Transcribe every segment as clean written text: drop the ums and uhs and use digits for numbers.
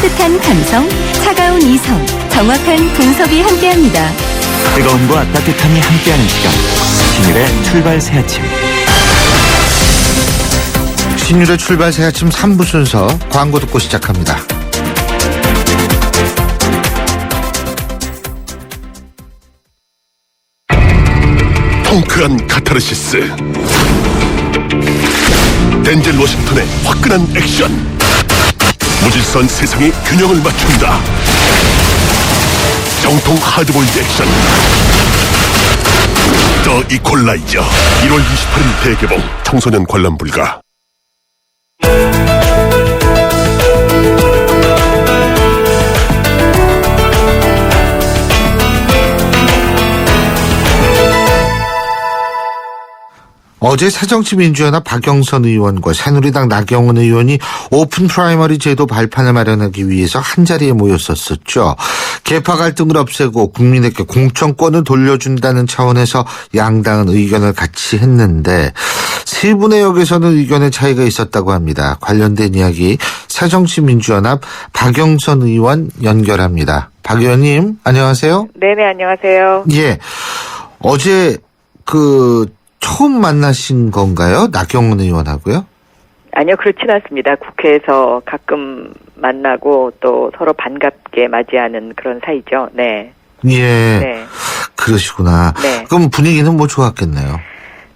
따뜻한 감성, 차가운 이성, 정확한 분석이 함께합니다. 뜨거움과 따뜻함이 함께하는 시간, 신율의 출발 새 아침. 신율의 출발 새 아침 3부 순서 광고 듣고 시작합니다. 통크한 카타르시스, 덴젤 워싱턴의 화끈한 액션, 무질서한 세상의 균형을 맞춘다. 정통 하드보일드 액션 더 이퀄라이저, 1월 28일 대개봉. 청소년 관람 불가. 어제 새정치민주연합 박영선 의원과 새누리당 나경원 의원이 오픈 프라이머리 제도 발판을 마련하기 위해서 한자리에 모였었죠. 계파 갈등을 없애고 국민에게 공천권을 돌려준다는 차원에서 양당은 의견을 같이 했는데 세 분의 역에서는 의견의 차이가 있었다고 합니다. 관련된 이야기 새정치민주연합 박영선 의원 연결합니다. 박 의원님 안녕하세요. 네네, 안녕하세요. 예, 어제 처음 만나신 건가요? 나경원 의원하고요? 아니요, 그렇진 않습니다. 국회에서 가끔 만나고 또 서로 반갑게 맞이하는 그런 사이죠. 네. 예. 네. 그러시구나. 네. 그럼 분위기는 좋았겠네요.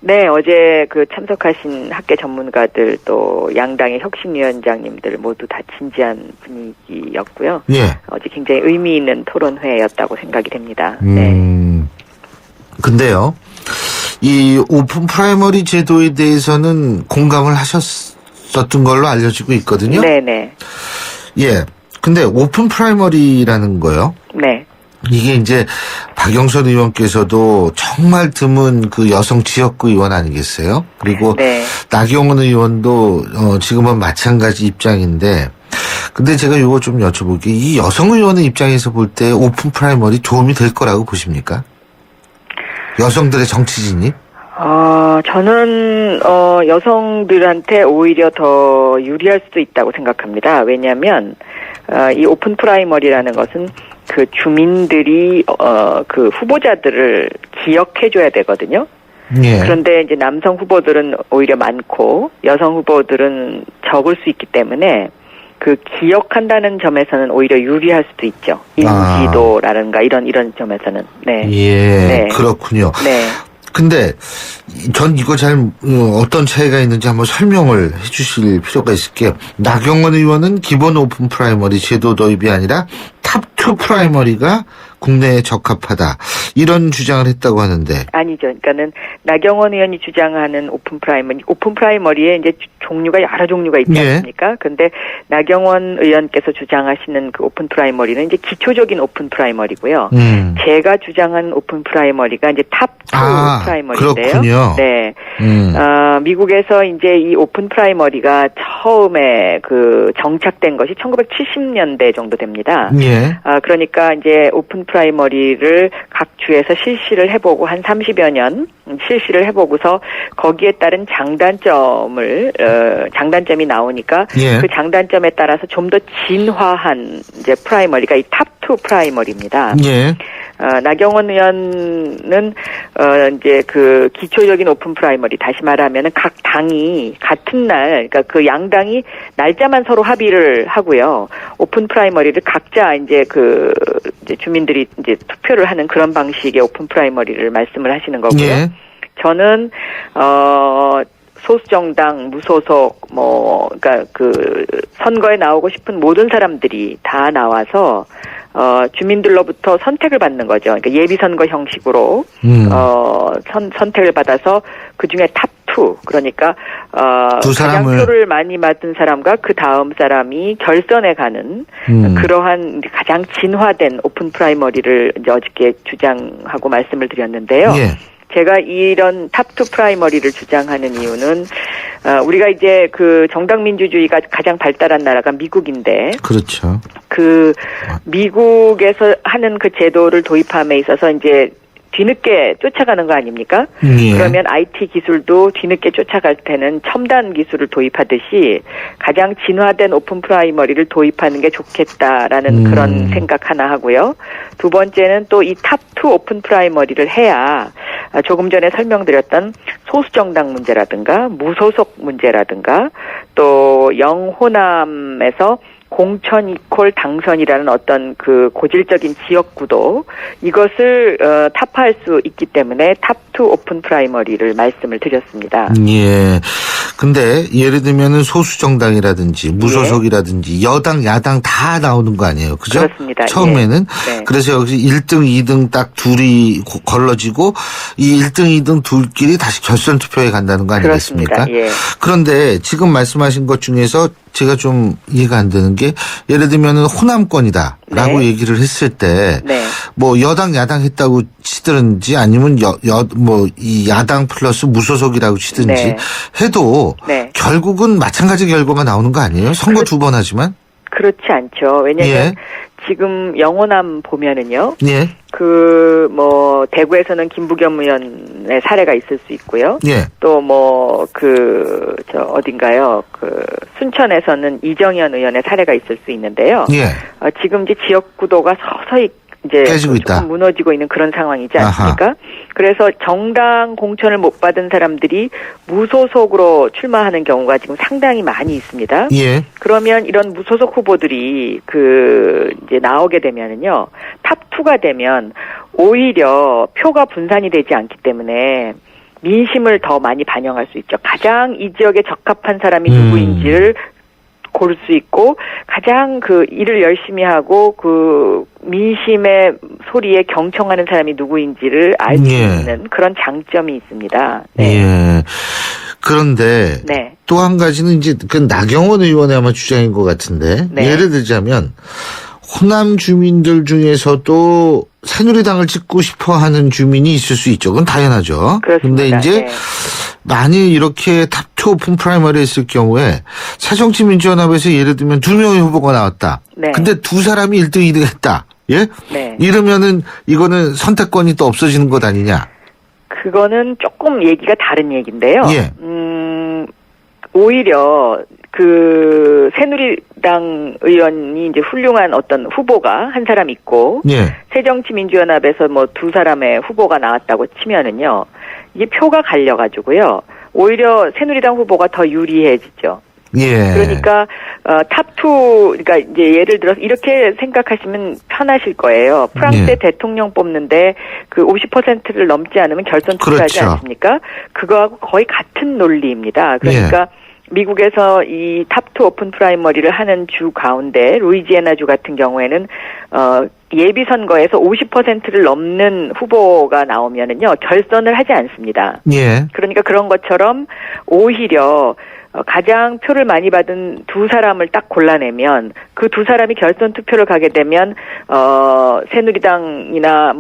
네, 어제 참석하신 학계 전문가들 또 양당의 혁신위원장님들 모두 다 진지한 분위기였고요. 예. 어제 굉장히 의미 있는 토론회였다고 생각이 됩니다. 네. 근데요, 이 오픈 프라이머리 제도에 대해서는 공감을 하셨었던 걸로 알려지고 있거든요. 네네. 예. 근데 오픈 프라이머리라는 거요. 네. 이게 이제 박영선 의원께서도 정말 드문 그 여성 지역구 의원 아니겠어요? 그리고 네. 나경원 의원도 지금은 마찬가지 입장인데, 근데 제가 이거 좀 여쭤볼게요. 이 여성 의원의 입장에서 볼 때 오픈 프라이머리 도움이 될 거라고 보십니까? 여성들의 정치 진입? 저는 여성들한테 오히려 더 유리할 수도 있다고 생각합니다. 왜냐하면 이 오픈 프라이머리라는 것은 그 주민들이 그 후보자들을 기억해줘야 되거든요. 예. 그런데 이제 남성 후보들은 오히려 많고 여성 후보들은 적을 수 있기 때문에 그 기억한다는 점에서는 오히려 유리할 수도 있죠. 인지도라든가 이런 점에서는. 네. 예. 네. 그렇군요. 네. 근데 전 이거 어떤 차이가 있는지 한번 설명을 해 주실 필요가 있을게요. 나경원 의원은 기본 오픈 프라이머리 제도 도입이 아니라 탑2 프라이머리가 국내에 적합하다, 이런 주장을 했다고 하는데. 아니죠. 그러니까는 나경원 의원이 주장하는 오픈 프라이머리에 이제 종류가 여러 종류가 있지 않습니까? 근데 나경원 의원께서 주장하시는 그 오픈 프라이머리는 이제 기초적인 오픈 프라이머리고요. 제가 주장한 오픈 프라이머리가 이제 탑2 프라이머리인데요. 그렇군요. 네. 미국에서 이제 이 오픈 프라이머리가 처음에 정착된 것이 1970년대 정도 됩니다. 예. 그러니까 이제 오픈 프라이머리를 각 주에서 실시를 해보고 한 30여 년 실시를 해보고서 거기에 따른 장단점이 나오니까 예. 그 장단점에 따라서 좀 더 진화한 이제 프라이머리가 이 탑2 프라이머리입니다. 예. 나경원 의원은 이제 그 기초적인 오픈 프라이머리, 다시 말하면은 각 당이 같은 날, 그러니까 그 양당이 날짜만 서로 합의를 하고요. 오픈 프라이머리를 각자 이제 이제 주민들이 이제 투표를 하는 그런 방식의 오픈 프라이머리를 말씀을 하시는 거고요. 예. 저는 소수정당, 무소속, 그러니까 선거에 나오고 싶은 모든 사람들이 다 나와서 주민들로부터 선택을 받는 거죠. 그러니까 예비선거 형식으로 선택을 받아서 그 중에 탑2, 그러니까 가장 표를 많이 받은 사람과 그 다음 사람이 결선에 가는 그러한 가장 진화된 오픈 프라이머리를 이제 어저께 주장하고 말씀을 드렸는데요. 예. 제가 이런 탑2 프라이머리를 주장하는 이유는 우리가 이제 정당 민주주의가 가장 발달한 나라가 미국인데, 그렇죠. 미국에서 하는 그 제도를 도입함에 있어서 이제 뒤늦게 쫓아가는 거 아닙니까? 예. 그러면 IT 기술도 뒤늦게 쫓아갈 때는 첨단 기술을 도입하듯이 가장 진화된 오픈 프라이머리를 도입하는 게 좋겠다라는 그런 생각 하나 하고요. 두 번째는 또 이 탑2 오픈 프라이머리를 해야 조금 전에 설명드렸던 소수정당 문제라든가 무소속 문제라든가 또 영호남에서 공천 이퀄 당선이라는 어떤 그 고질적인 지역구도 이것을 타파할 수 있기 때문에 탑2 오픈 프라이머리를 말씀을 드렸습니다. 예. 근데 예를 들면은 소수정당이라든지 무소속이라든지 여당, 야당 다 나오는 거 아니에요. 그죠? 그렇습니다. 처음에는. 예. 네. 그래서 여기서 1등, 2등 딱 둘이 걸러지고 이 1등, 2등 둘끼리 다시 결선 투표에 간다는 거 아니겠습니까? 그렇습니다. 예. 그런데 지금 말씀하신 것 중에서 제가 좀 이해가 안 되는 게 예를 들면은 호남권이다라고 네. 얘기를 했을 때 네. 뭐 여당 야당 했다고 치든지 아니면 이 야당 플러스 무소속이라고 치든지 네. 해도 네. 결국은 마찬가지 결과가 나오는 거 아니에요? 선거 두 번 하지만. 그렇지 않죠. 왜냐하면 예. 지금 영호남 보면은요. 예. 대구에서는 김부겸 의원의 사례가 있을 수 있고요. 예. 또 어딘가요? 순천에서는 이정현 의원의 사례가 있을 수 있는데요. 예. 지금 이제 지역 구도가 서서히 이제 깨지고 조금 있다. 무너지고 있는 그런 상황이지 않습니까? 아하. 그래서 정당 공천을 못 받은 사람들이 무소속으로 출마하는 경우가 지금 상당히 많이 있습니다. 예. 그러면 이런 무소속 후보들이 이제 나오게 되면은요, 탑2가 되면 오히려 표가 분산이 되지 않기 때문에 민심을 더 많이 반영할 수 있죠. 가장 이 지역에 적합한 사람이 누구인지를 고를 수 있고 가장 일을 열심히 하고 민심의 소리에 경청하는 사람이 누구인지를 알 수 예. 있는 그런 장점이 있습니다. 네. 예. 그런데 네. 또 한 가지는 이제 나경원 의원의 아마 주장인 것 같은데 네. 예를 들자면 호남 주민들 중에서도 새누리당을 찍고 싶어하는 주민이 있을 수 있죠. 그건 당연하죠. 그렇습니다. 근데 이제 네. 만일 이렇게 탑2 오픈 프라이머리 했을 경우에 새정치민주연합에서 예를 들면 2명의 후보가 나왔다. 네. 근데 두 사람이 1등, 2등 했다. 예? 네. 이러면은 이거는 선택권이 또 없어지는 것 아니냐. 그거는 조금 얘기가 다른 얘기인데요. 예. 오히려 새누리당 의원이 이제 훌륭한 어떤 후보가 한 사람 있고 예. 새정치민주연합에서 두 saram의 후보가 나왔다고 치면은요. 이게 표가 갈려가지고요. 오히려 새누리당 후보가 더 유리해지죠. 예. 그러니까 탑2 그러니까 이제 예를 들어서 이렇게 생각하시면 편하실 거예요. 프랑스의 대통령 뽑는데 50%를 넘지 않으면 결선 투표하지 그렇죠. 않습니까? 그거하고 거의 같은 논리입니다. 그러니까 미국에서 이 탑2 오픈 프라이머리를 하는 주 가운데 루이지애나주 같은 경우에는 예비 선거에서 50%를 넘는 후보가 나오면은요 결선을 하지 않습니다. 예. 그러니까 그런 것처럼 오히려 가장 표를 많이 받은 두 사람을 딱 골라내면 그 두 사람이 결선 투표를 가게 되면 새누리당이나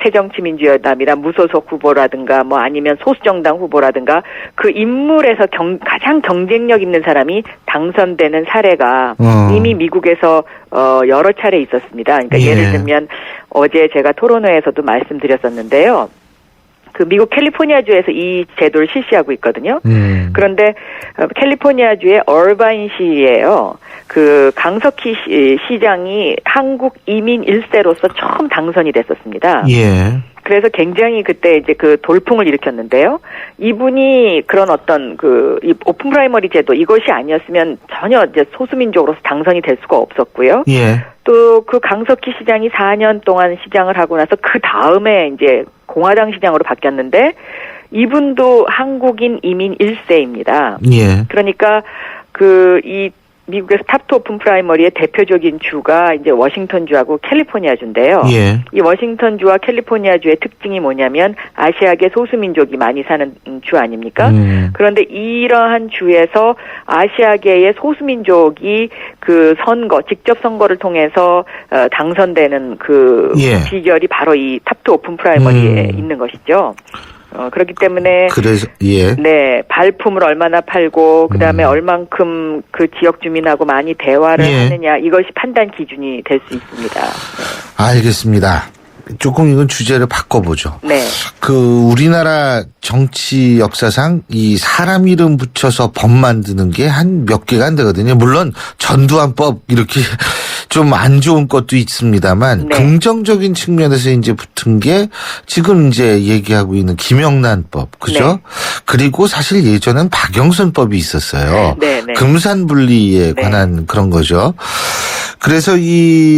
새정치민주연합이나 무소속 후보라든가 아니면 소수정당 후보라든가 그 인물에서 가장 경쟁력 있는 사람이 당선되는 사례가 이미 미국에서 여러 차례 있었습니다. 그러니까 예를 들면 어제 제가 토론회에서도 말씀드렸었는데요. 미국 캘리포니아주에서 이 제도를 실시하고 있거든요. 그런데 캘리포니아주의 얼바인시예요. 강석희 시장이 한국 이민 1세로서 처음 당선이 됐었습니다. 예. 그래서 굉장히 그때 이제 돌풍을 일으켰는데요. 이분이 그런 어떤 이 오픈 프라이머리 제도 이것이 아니었으면 전혀 이제 소수민족으로서 당선이 될 수가 없었고요. 예. 또 강석희 시장이 4년 동안 시장을 하고 나서 그 다음에 이제 공화당 시장으로 바뀌었는데 이분도 한국인 이민 1세입니다. 예. 그러니까 이 미국에서 탑2 오픈 프라이머리의 대표적인 주가 이제 워싱턴주하고 캘리포니아주인데요. 예. 이 워싱턴주와 캘리포니아주의 특징이 뭐냐면 아시아계 소수민족이 많이 사는 주 아닙니까? 그런데 이러한 주에서 아시아계의 소수민족이 직접 선거를 통해서 당선되는 비결이 바로 이 탑2 오픈 프라이머리에 있는 것이죠. 그렇기 때문에 그래서 네, 발품을 얼마나 팔고 그다음에 얼만큼 지역 주민하고 많이 대화를 하느냐 이것이 판단 기준이 될 수 있습니다. 알겠습니다. 조금 이건 주제를 바꿔보죠. 네. 우리나라 정치 역사상 이 사람 이름 붙여서 법 만드는 게 한 몇 개가 안 되거든요. 물론 전두환법 이렇게 좀 안 좋은 것도 있습니다만 네. 긍정적인 측면에서 이제 붙은 게 지금 이제 얘기하고 있는 김영란법, 그죠? 네. 그리고 사실 예전엔 박영선법이 있었어요. 네, 네. 금산분리에 네. 관한 그런 거죠. 그래서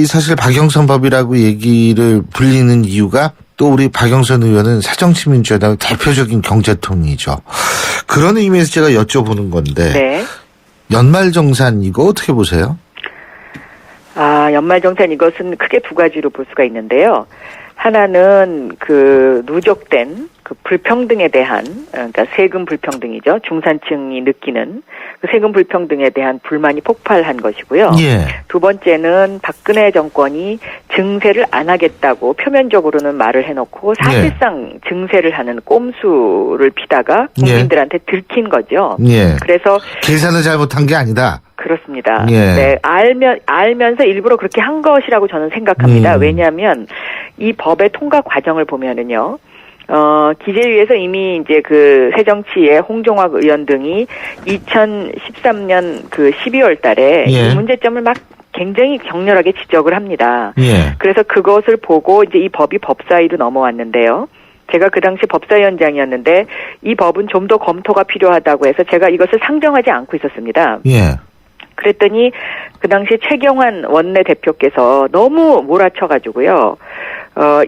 사실 박영선법이라고 얘기를 불리는 이유가 또 우리 박영선 의원은 새정치민주연합의 대표적인 경제통이죠. 그런 의미에서 제가 여쭤보는 건데 네. 연말정산 이거 어떻게 보세요? 연말정산 이것은 크게 두 가지로 볼 수가 있는데요. 하나는 누적된 불평등에 대한, 그러니까 세금 불평등이죠. 중산층이 느끼는 그 세금 불평등에 대한 불만이 폭발한 것이고요. 예. 두 번째는 박근혜 정권이 증세를 안 하겠다고 표면적으로는 말을 해놓고 사실상 증세를 하는 꼼수를 피다가 국민들한테 들킨 거죠. 예. 그래서 계산을 잘못한 게 아니다. 그렇습니다. 예. 네, 알면서 일부러 그렇게 한 것이라고 저는 생각합니다. 왜냐하면 이 법의 통과 과정을 보면은요. 기재위에서 이미 이제 새정치의 홍종학 의원 등이 2013년 12월 달에 예. 이 문제점을 막 굉장히 격렬하게 지적을 합니다. 예. 그래서 그것을 보고 이제 이 법이 법사위로 넘어왔는데요. 제가 그 당시 법사위원장이었는데 이 법은 좀 더 검토가 필요하다고 해서 제가 이것을 상정하지 않고 있었습니다. 예. 그랬더니 그 당시 최경환 원내대표께서 너무 몰아쳐가지고요.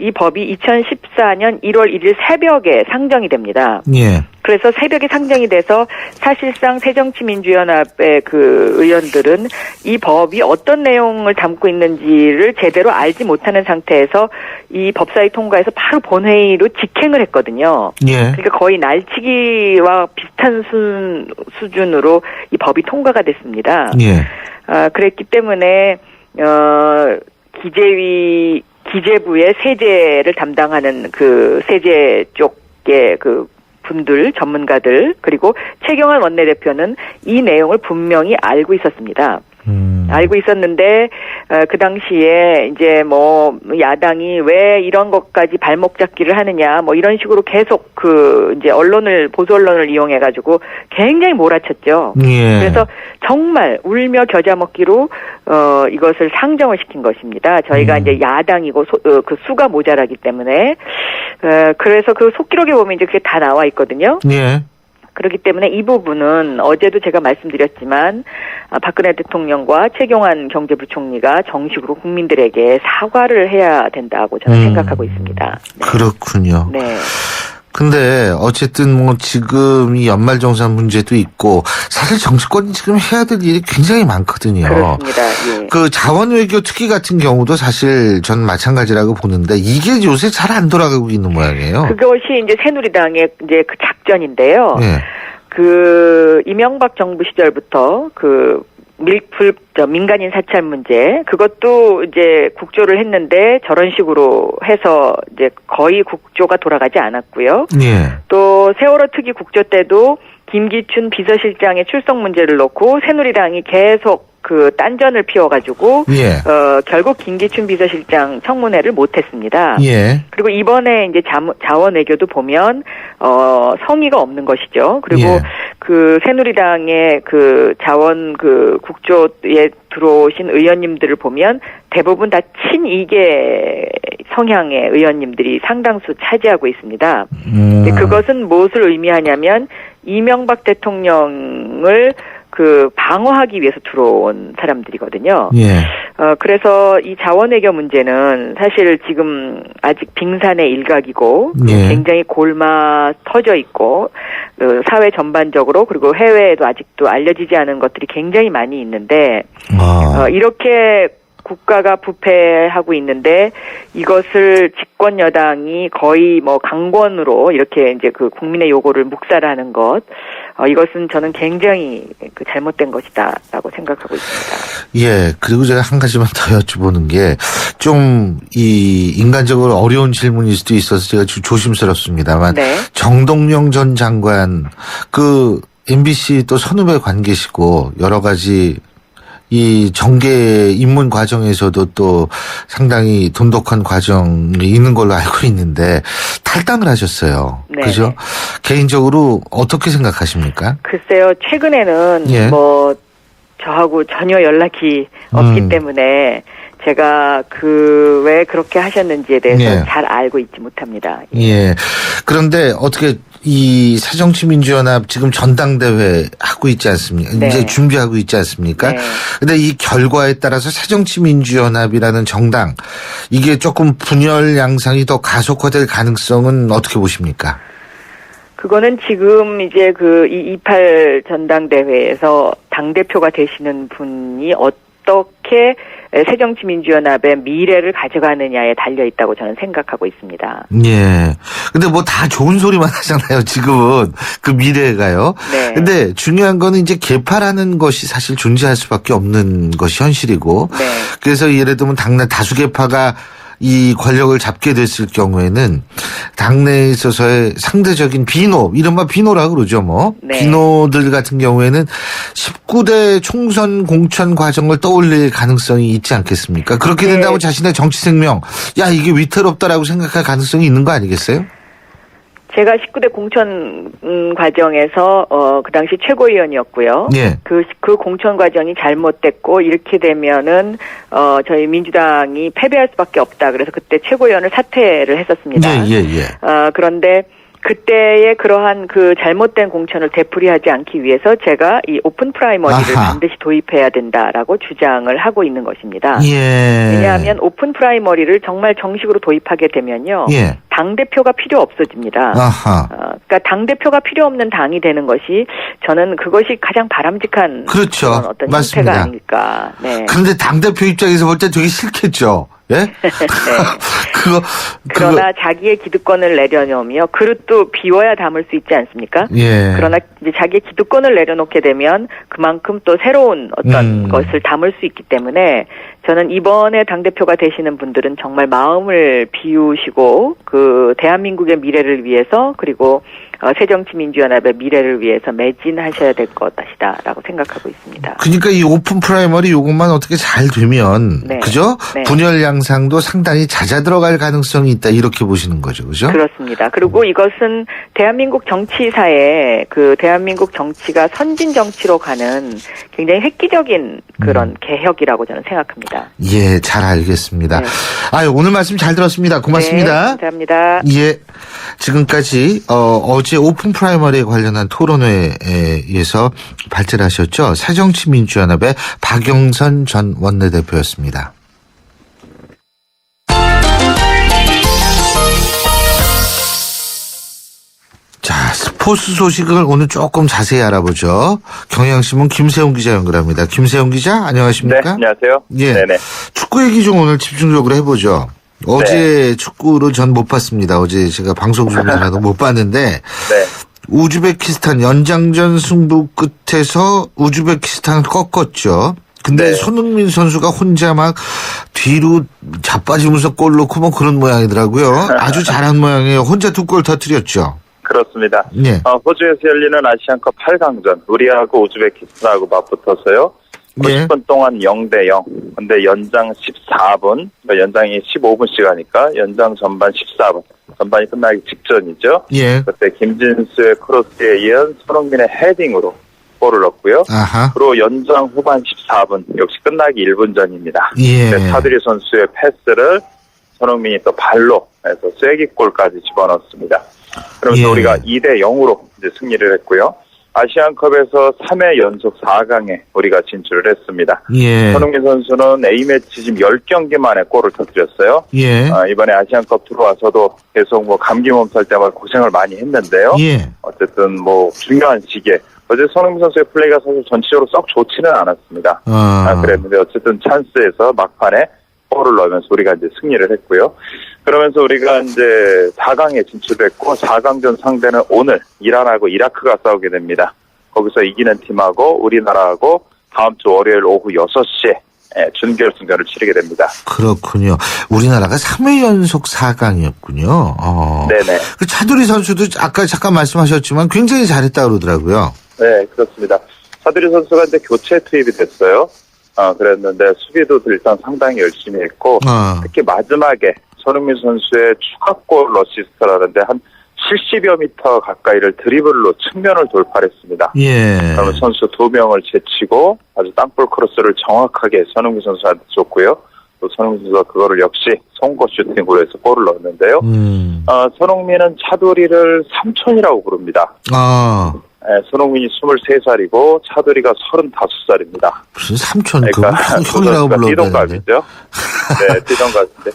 이 법이 2014년 1월 1일 새벽에 상정이 됩니다. 예. 그래서 새벽에 상정이 돼서 사실상 새정치민주연합의 의원들은 이 법이 어떤 내용을 담고 있는지를 제대로 알지 못하는 상태에서 이 법사위 통과해서 바로 본회의로 직행을 했거든요. 예. 그러니까 거의 날치기와 비슷한 수준으로 이 법이 통과가 됐습니다. 예. 그랬기 때문에 기재부의 세제를 담당하는 세제 쪽의 분들, 전문가들, 그리고 최경환 원내대표는 이 내용을 분명히 알고 있었습니다. 알고 있었는데, 그 당시에 이제 야당이 왜 이런 것까지 발목 잡기를 하느냐, 이런 식으로 계속 이제 보수 언론을 이용해가지고 굉장히 몰아쳤죠. 예. 그래서 정말 울며 겨자 먹기로, 이것을 상정을 시킨 것입니다. 저희가 이제 야당이고, 수가 모자라기 때문에, 그래서 속기록에 보면 이제 그게 다 나와 있거든요. 예. 그렇기 때문에 이 부분은 어제도 제가 말씀드렸지만 박근혜 대통령과 최경환 경제부총리가 정식으로 국민들에게 사과를 해야 된다고 저는 생각하고 있습니다. 네. 그렇군요. 네. 근데 어쨌든 지금 이 연말정산 문제도 있고 사실 정치권이 지금 해야 될 일이 굉장히 많거든요. 그렇습니다. 예. 자원외교 특위 같은 경우도 사실 전 마찬가지라고 보는데 이게 요새 잘 안 돌아가고 있는 모양이에요. 그것이 이제 새누리당의 이제 작전인데요. 예. 이명박 정부 시절부터 민간인 사찰 문제, 그것도 이제 국조를 했는데 저런 식으로 해서 이제 거의 국조가 돌아가지 않았고요. 예. 또 세월호 특위 국조 때도 김기춘 비서실장의 출석 문제를 놓고 새누리당이 계속 딴전을 피워가지고, 예. 결국 김기춘 비서실장 청문회를 못했습니다. 예. 그리고 이번에 이제 자원 외교도 보면, 성의가 없는 것이죠. 그리고 예. 새누리당의 자원 국조에 들어오신 의원님들을 보면 대부분 다 친이계 성향의 의원님들이 상당수 차지하고 있습니다. 그것은 무엇을 의미하냐면 이명박 대통령을 방어하기 위해서 들어온 사람들이거든요. 예. 그래서 이 자원외교 문제는 사실 지금 아직 빙산의 일각이고 예. 굉장히 골마 터져 있고 사회 전반적으로 그리고 해외에도 아직도 알려지지 않은 것들이 굉장히 많이 있는데 이렇게 국가가 부패하고 있는데 이것을 집권 여당이 거의 강권으로 이렇게 이제 국민의 요구를 묵살하는 것 이것은 저는 굉장히 잘못된 것이다라고 생각하고 있습니다. 예. 그리고 제가 한 가지만 더 여쭤보는 게 좀 인간적으로 어려운 질문일 수도 있어서 제가 좀 조심스럽습니다만 네. 정동영 전 장관 MBC 또 선후배 관계시고 여러 가지 이 정계 입문 과정에서도 또 상당히 돈독한 과정이 있는 걸로 알고 있는데 탈당을 하셨어요. 네. 그죠? 개인적으로 어떻게 생각하십니까? 글쎄요, 최근에는 예. 뭐 저하고 전혀 연락이 없기 때문에 제가 왜 그렇게 하셨는지에 대해서 예. 잘 알고 있지 못합니다. 예. 그런데 어떻게 이 새정치민주연합 지금 전당대회 하고 있지 않습니까? 네. 이제 준비하고 있지 않습니까? 네. 근데 이 결과에 따라서 새정치민주연합이라는 정당 이게 조금 분열 양상이 더 가속화될 가능성은 어떻게 보십니까? 그거는 지금 이제 이 28 전당대회에서 당대표가 되시는 분이 어떻게 새정치민주연합의 미래를 가져가느냐에 달려 있다고 저는 생각하고 있습니다. 예. 근데 뭐 다 좋은 소리만 하잖아요, 지금은. 그 미래가요. 네. 근데 중요한 거는 이제 개파라는 것이 사실 존재할 수밖에 없는 것이 현실이고. 네. 그래서 예를 들면 당내 다수개파가 이 권력을 잡게 됐을 경우에는 당내에 있어서의 상대적인 비노, 이른바 비노라 그러죠, 뭐. 네. 비노들 같은 경우에는 19대 총선 공천 과정을 떠올릴 가능성이 있지 않겠습니까? 그렇게 네. 된다고 자신의 정치 생명, 야, 이게 위태롭다라고 생각할 가능성이 있는 거 아니겠어요? 제가 19대 공천 과정에서 그 당시 최고위원이었고요. 예. 그 공천 과정이 잘못됐고 이렇게 되면은 저희 민주당이 패배할 수밖에 없다. 그래서 그때 최고위원을 사퇴를 했었습니다. 예, 예, 예. 그런데 그때의 그러한 그 잘못된 공천을 되풀이하지 않기 위해서 제가 이 오픈 프라이머리를 아하. 반드시 도입해야 된다라고 주장을 하고 있는 것입니다. 예. 왜냐하면 오픈 프라이머리를 정말 정식으로 도입하게 되면요. 예. 당대표가 필요 없어집니다. 아하. 그러니까 당대표가 필요 없는 당이 되는 것이 저는 그것이 가장 바람직한 그렇죠. 그런 어떤 맞습니다. 형태가 아닐까. 네. 그런데 당대표 입장에서 볼 때 되게 싫겠죠. 예? 네. 그거. 그러나 자기의 기득권을 내려놓으며 그릇도 비워야 담을 수 있지 않습니까? 예. 그러나 이제 자기의 기득권을 내려놓게 되면 그만큼 또 새로운 어떤 것을 담을 수 있기 때문에 저는 이번에 당대표가 되시는 분들은 정말 마음을 비우시고 그 대한민국의 미래를 위해서 그리고 새정치민주연합의 미래를 위해서 매진하셔야 될 것이다라고 생각하고 있습니다. 그러니까 이 오픈 프라이머리 요것만 어떻게 잘 되면 네. 그죠? 네. 분열 양상도 상당히 잦아들어갈 가능성이 있다 이렇게 보시는 거죠, 그죠? 그렇습니다. 그리고 이것은 대한민국 정치사에 그 대한민국 정치가 선진 정치로 가는 굉장히 획기적인 그런 개혁이라고 저는 생각합니다. 예, 잘 알겠습니다. 네. 아유, 오늘 말씀 잘 들었습니다. 고맙습니다. 네, 감사합니다. 예. 지금까지 어제 오픈 프라이머리에 관련한 토론회에서 발제를 하셨죠. 새정치민주연합의 박영선 전 원내대표였습니다. 자, 스포츠 소식을 오늘 조금 자세히 알아보죠. 경향신문 김세훈 기자 연결합니다. 김세훈 기자, 안녕하십니까? 네, 안녕하세요. 예. 네네. 축구 얘기 좀 오늘 집중적으로 해보죠. 어제 축구를 전 못 봤습니다. 어제 제가 방송 중이라도 못 봤는데 네. 우즈베키스탄 연장전 승부 끝에서 우즈베키스탄을 꺾었죠. 근데 네. 손흥민 선수가 혼자 막 뒤로 자빠지면서 골 넣고 뭐 그런 모양이더라고요. 아주 잘한 모양이에요. 혼자 2골 터뜨렸죠. 그렇습니다. 예. 호주에서 열리는 아시안컵 8강전 우리하고 우즈베키스탄하고 맞붙었어요. 예. 90분 동안 0대0. 근데 연장 14분, 그러니까 연장이 15분씩 하니까 연장 전반 14분. 전반이 끝나기 직전이죠. 예. 그때 김진수의 크로스에 이은 손흥민의 헤딩으로 골을 넣었고요. 아하. 그리고 연장 후반 14분, 역시 끝나기 1분 전입니다. 예. 네, 차두리 선수의 패스를 손흥민이 또 발로 해서 쐐기골까지 집어넣었습니다. 그러면서 예. 우리가 2대0으로 이제 승리를 했고요. 아시안컵에서 3회 연속 4강에 우리가 진출을 했습니다. 예. 손흥민 선수는 A매치 지금 10경기 만에 골을 터뜨렸어요. 예. 이번에 아시안컵 들어와서도 계속 뭐 감기 몸살 때문에 고생을 많이 했는데요. 예. 어쨌든 뭐 중요한 시기에 어제 손흥민 선수의 플레이가 사실 전체적으로 썩 좋지는 않았습니다. 그랬는데 어쨌든 찬스에서 막판에 골을 넣으면서 우리가 이제 승리를 했고요. 그러면서 우리가 이제 4강에 진출했고 4강전 상대는 오늘 이란하고 이라크가 싸우게 됩니다. 거기서 이기는 팀하고 우리나라하고 다음 주 월요일 오후 6시에 준결승전을 치르게 됩니다. 그렇군요. 우리나라가 3회 연속 4강이었군요. 네네. 그 차두리 선수도 아까 잠깐 말씀하셨지만 굉장히 잘했다 그러더라고요. 네, 그렇습니다. 차두리 선수가 이제 교체 투입이 됐어요. 그랬는데 수비도 일단 상당히 열심히 했고 특히 마지막에 손흥민 선수의 추가골 어시스트라는데 한 70여 미터 가까이를 드리블로 측면을 돌파했습니다. 예. 그러면 선수 2명을 제치고 아주 땅볼 크로스를 정확하게 손흥민 선수한테 줬고요. 또 손흥민 선수가 그거를 역시 송거 슈팅으로 해서 골을 넣었는데요. 손흥민은 차두리를 삼촌이라고 부릅니다. 네, 손흥민이 23살이고 차두리가 35살입니다. 무슨 삼촌, 그러니까 형이라고 불러요. 띠동갑이죠. 네, 띠동갑인데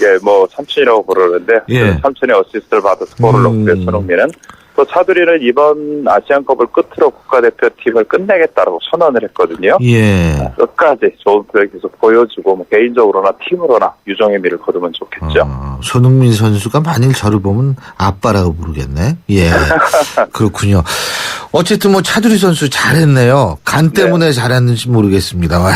예, 뭐 삼촌이라고 부르는데 예. 삼촌의 어시스트를 받아서 골을 넣고요. 손흥민은 또 차두리는 이번 아시안컵을 끝으로 국가대표팀을 끝내겠다라고 선언을 했거든요. 예. 끝까지 좋은 플레이 계속 보여주고 뭐 개인적으로나 팀으로나 유종의 미를 거두면 좋겠죠. 손흥민 선수가 만일 저를 보면 아빠라고 부르겠네. 예. 그렇군요. 어쨌든 뭐 차두리 선수 잘했네요. 간 때문에 잘했는지 모르겠습니다만.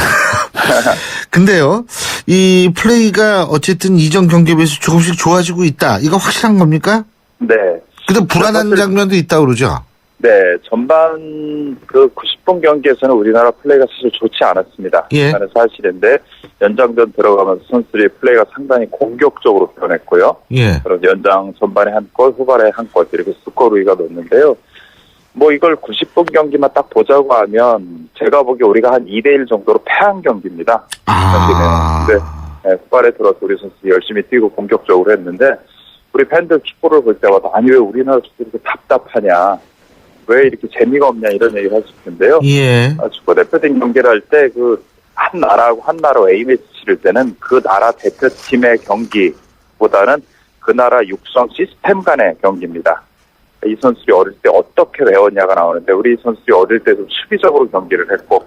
근데요, 이 플레이가 어쨌든 이전 경기에 비해서 조금씩 좋아지고 있다. 이거 확실한 겁니까? 네. 근데 불안한 장면도 있다고 그러죠? 네, 전반 그 90분 경기에서는 우리나라 플레이가 사실 좋지 않았습니다. 예. 하는 사실인데 연장전 들어가면서 선수들의 플레이가 상당히 공격적으로 변했고요. 예. 그럼 연장 전반에 한 골, 후반에 한 골 이렇게 스코어 우위가 넣었는데요. 뭐 이걸 90분 경기만 딱 보자고 하면 제가 보기에 우리가 한 2대1 정도로 패한 경기입니다. 경기는. 네, 후반에 들어서 우리 선수들이 열심히 뛰고 공격적으로 했는데 우리 팬들 축구를 볼 때마다 아니 왜 우리나라 축구 이렇게 답답하냐, 왜 이렇게 재미가 없냐 이런 얘기를 하실 텐데요. 예. 축구 대표팀 경기를 할 때 그 한 나라하고 한 나라 A매치 치를 때는 그 나라 대표팀의 경기보다는 그 나라 육성 시스템 간의 경기입니다. 이 선수들이 어릴 때 어떻게 외웠냐가 나오는데 우리 선수들이 어릴 때 좀 수비적으로 경기를 했고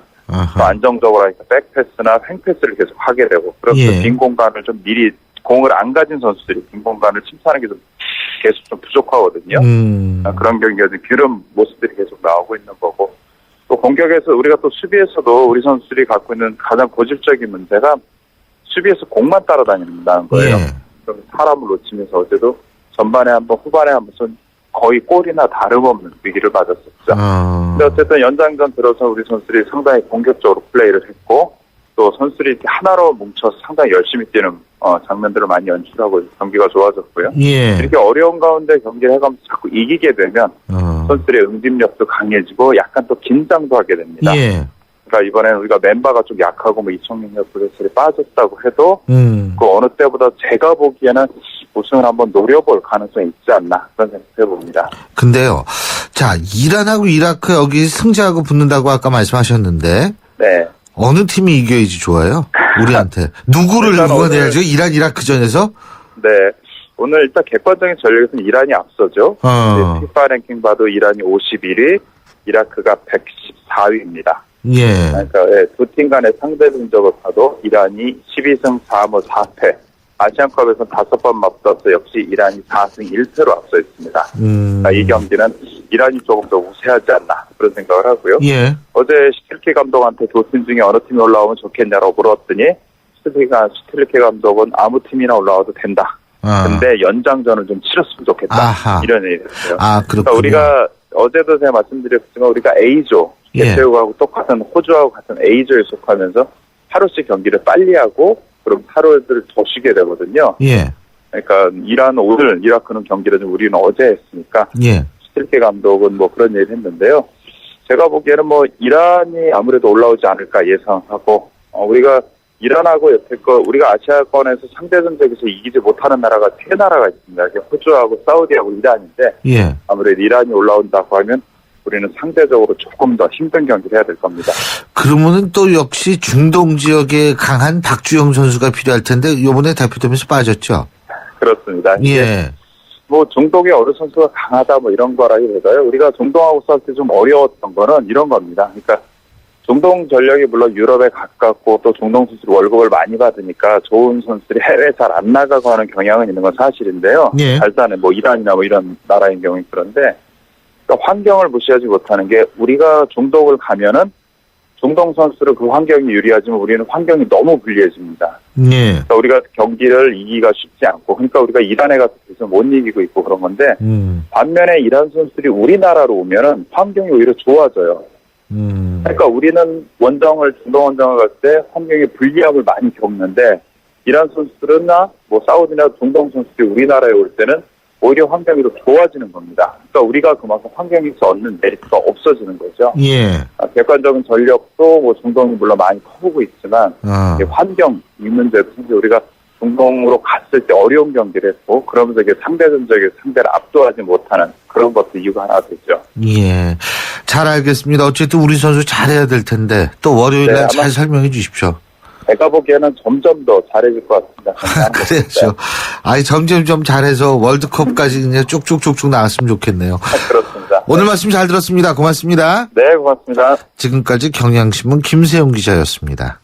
또 안정적으로 하니까 백패스나 횡패스를 계속 하게 되고 그래서 예. 빈 공간을 좀 미리 공을 안 가진 선수들이 빈 공간을 침투하는 게 좀 계속 좀 부족하거든요. 그런 경기가 좀 기름 모습들이 계속 나오고 있는 거고 또 공격에서 우리가 또 수비에서도 우리 선수들이 갖고 있는 가장 고질적인 문제가 수비에서 공만 따라다닌다는 거예요. 예. 그럼 사람을 놓치면서 어제도 전반에 한 번 후반에 한 번 거의 골이나 다름없는 위기를 맞았었죠. 근데 어쨌든 연장전 들어서 우리 선수들이 상당히 공격적으로 플레이를 했고 또 선수들이 이렇게 하나로 뭉쳐서 상당히 열심히 뛰는 장면들을 많이 연출하고 경기가 좋아졌고요. 예. 이렇게 어려운 가운데 경기를 해가면서 자꾸 이기게 되면 선수들의 응집력도 강해지고 약간 또 긴장도 하게 됩니다. 예. 그러니까 이번에는 우리가 멤버가 좀 약하고 뭐 이청용 프로레슬이 빠졌다고 해도 그 어느 때보다 제가 보기에는 우승을 한번 노려볼 가능성이 있지 않나 그런 생각해 봅니다. 근데요, 자 이란하고 이라크 여기 승자하고 붙는다고 아까 말씀하셨는데 네. 어느 팀이 이겨야지 좋아요? 우리한테 누구를 응원해야죠? 이란 이라크전에서? 네. 오늘 일단 객관적인 전력에서는 이란이 앞서죠. 피파 랭킹 봐도 이란이 51위, 이라크가 114위입니다. 예. 그러니까 두 팀 간의 상대 분적을 봐도 이란이 12승 4무 4패. 아시안컵에서 5번 맞붙어서 역시 이란이 4승 1패로 앞서 있습니다. 그러니까 이 경기는 이란이 조금 더 우세하지 않나 그런 생각을 하고요. 예. 어제 슈틸케 감독한테 두 팀 중에 어느 팀이 올라오면 좋겠냐고 물었더니 슈틸케 감독은 아무 팀이나 올라와도 된다. 근데 연장전을 좀 치렀으면 좋겠다. 아하. 이런 얘기였어요. 그렇군요. 그러니까 우리가 어제도 제가 말씀드렸지만 우리가 A조, 대표하고 똑같은 호주하고 같은 A조에 속하면서 하루씩 경기를 빨리 하고 그럼 하루를 더 쉬게 되거든요. 예. 그러니까 이란 오늘 이라크는 경기를 좀 우리는 어제 했으니까 예. 슈틸케 감독은 뭐 그런 얘기를 했는데요. 제가 보기에는 뭐 이란이 아무래도 올라오지 않을까 예상하고 우리가 이란하고 여태껏 우리가 아시아권에서 상대 전적에서 이기지 못하는 나라가 세 나라가 있습니다. 호주하고 사우디하고 이란인데 예. 아무래도 이란이 올라온다고 하면 우리는 상대적으로 조금 더 힘든 경기를 해야 될 겁니다. 그러면은 또 역시 중동 지역에 강한 박주영 선수가 필요할 텐데 이번에 대표팀에서 빠졌죠. 그렇습니다. 예. 뭐 중동의 어느 선수가 강하다 뭐 이런 거라기보다요. 우리가 중동하고 싸울 때 좀 어려웠던 거는 이런 겁니다. 그러니까 중동 전력이 물론 유럽에 가깝고 또 중동 선수들 월급을 많이 받으니까 좋은 선수들이 해외에 잘 안 나가고 하는 경향은 있는 건 사실인데요. 예. 일단은 뭐 이란이나 뭐 이런 나라인 경우는 그런데 그러니까 환경을 무시하지 못하는 게 우리가 중동을 가면은 중동 선수를 그 환경이 유리하지만 우리는 환경이 너무 불리해집니다. 예. 그러니까 우리가 경기를 이기기가 쉽지 않고 그러니까 우리가 이란에 가서 못 이기고 있고 그런 건데 반면에 이란 선수들이 우리나라로 오면은 환경이 오히려 좋아져요. 그러니까 우리는 중동 원정을 갈 때 환경에 불리함을 많이 겪는데 이란 선수들이나 뭐 사우디나 중동 선수들이 우리나라에 올 때는 오히려 환경이 더 좋아지는 겁니다. 그러니까 우리가 그만큼 환경에서 얻는 메리트가 없어지는 거죠. 예. 객관적인 전력도 뭐 중동이 물론 많이 커보고 있지만 환경 이 문제도 사실 우리가 중동으로 갔을 때 어려운 경기를 했고 그러면서 이게 상대전적인 상대를 압도하지 못하는 그런 것도 이유가 하나 되죠. 예. 잘 알겠습니다. 어쨌든 우리 선수 잘해야 될 텐데 또 월요일 날 잘 설명해 주십시오. 제가 보기에는 점점 더 잘해질 것 같습니다. 그렇죠. 아니 점점 좀 잘해서 월드컵까지 그냥 쭉쭉쭉쭉 나왔으면 좋겠네요. 그렇습니다. 오늘 말씀 잘 들었습니다. 고맙습니다. 네, 고맙습니다. 지금까지 경향신문 김세용 기자였습니다.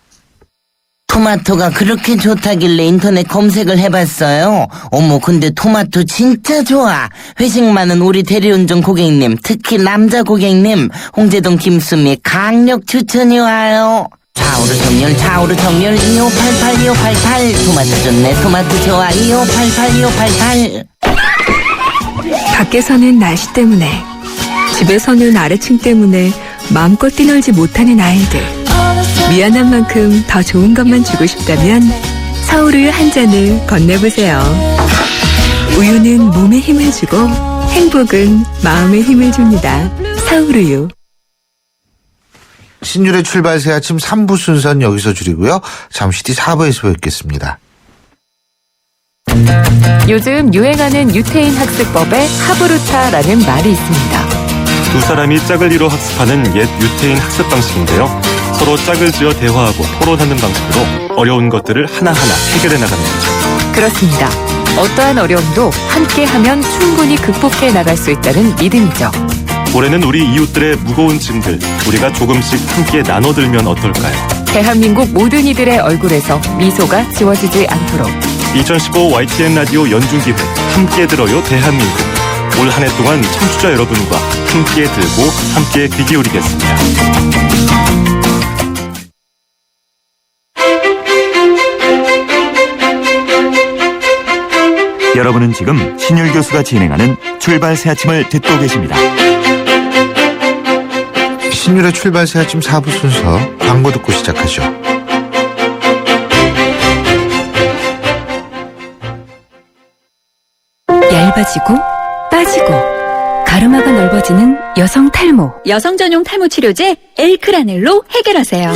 토마토가 그렇게 좋다길래 인터넷 검색을 해봤어요. 어머, 근데 토마토 진짜 좋아. 회식 많은 우리 대리운전 고객님, 특히 남자 고객님, 홍제동 김수미 강력 추천이 와요. 좌우로 정렬 2588 토마토 좋네 토마토 좋아 2588 밖에서는 날씨 때문에 집에서는 아래층 때문에 마음껏 뛰놀지 못하는 아이들. 미안한 만큼 더 좋은 것만 주고 싶다면 서울우유 한 잔을 건네보세요. 우유는 몸에 힘을 주고 행복은 마음에 힘을 줍니다. 서울우유. 신율의 출발 새 아침 3부 순서는 여기서 줄이고요. 잠시 뒤 4부에서 뵙겠습니다. 요즘 유행하는 유태인 학습법에 하브루타라는 말이 있습니다. 두 사람이 짝을 이뤄 학습하는 옛 유태인 학습 방식인데요. 서로 짝을 지어 대화하고 토론하는 방식으로 어려운 것들을 하나하나 해결해 나가는 거죠. 그렇습니다. 어떠한 어려움도 함께하면 충분히 극복해 나갈 수 있다는 믿음이죠. 올해는 우리 이웃들의 무거운 짐들 우리가 조금씩 함께 나눠들면 어떨까요? 대한민국 모든 이들의 얼굴에서 미소가 지워지지 않도록 2015 YTN 라디오 연중기획 함께 들어요 대한민국. 올 한 해 동안 청취자 여러분과 함께 들고 함께 귀 기울이겠습니다. 여러분은 지금 신율 교수가 진행하는 출발 새 아침을 듣고 계십니다. 신율의 출발 새 아침 4부 순서 광고 듣고 시작하죠. 얇아지고 빠지고 가르마가 넓어지는 여성 탈모. 여성 전용 탈모 치료제 엘크라넬로 해결하세요.